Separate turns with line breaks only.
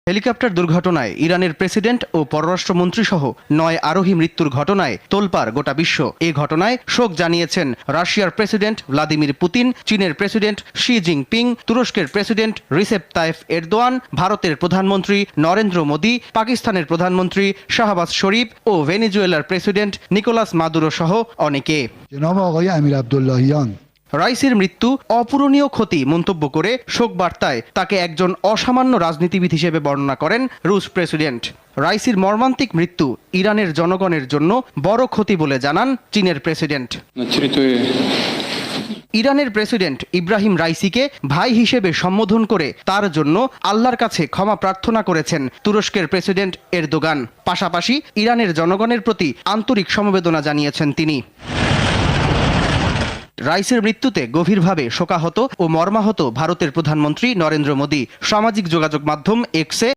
Helicopter দুর্ঘটনায় ইরানের president ও পররাষ্ট্রমন্ত্রী সহ ৯ আরোহী মৃত্যুর ঘটনায় তোলপাড় গোটা বিশ্ব। এ ঘটনায় শোক জানিয়েছেন রাশিয়ার প্রেসিডেন্ট ভ্লাদিমির পুতিন, চীনের প্রেসিডেন্ট শি জিনপিং, তুরস্কের প্রেসিডেন্ট রিসেপ তাইফ এরদোয়ান, ভারতের প্রধানমন্ত্রী নরেন্দ্র মোদী, পাকিস্তানের প্রধানমন্ত্রী শাহবাজ শরীফ ও ভেনেজুয়েলার প্রেসিডেন্ট নিকোলাস মাদুরো সহ অনেকে। রাইসির মৃত্যু অপূরণীয় ক্ষতি মন্তব্য করে শোক বার্তায় তাকে একজন অসামান্য রাজনীতিবিদ হিসেবে বর্ণনা করেন রুশ প্রেসিডেন্ট। রাইসির মর্মান্তিক মৃত্যু ইরানের জনগণের জন্য বড় ক্ষতি বলে জানান চীনের প্রেসিডেন্ট। ইরানের প্রেসিডেন্ট ইব্রাহিম রাইসিকে ভাই হিসেবে সম্বোধন করে তার জন্য আল্লাহর কাছে ক্ষমা প্রার্থনা করেছেন তুরস্কের প্রেসিডেন্ট এরদোগান। পাশাপাশি ইরানের জনগণের প্রতি আন্তরিক সমবেদনা জানিয়েছেন তিনি। রাইসের মৃত্যুতে গভীরভাবে শোকাহত ও মর্মাহত ভারতের প্রধানমন্ত্রী নরেন্দ্র মোদী। সামাজিক যোগাযোগ মাধ্যম এক্সে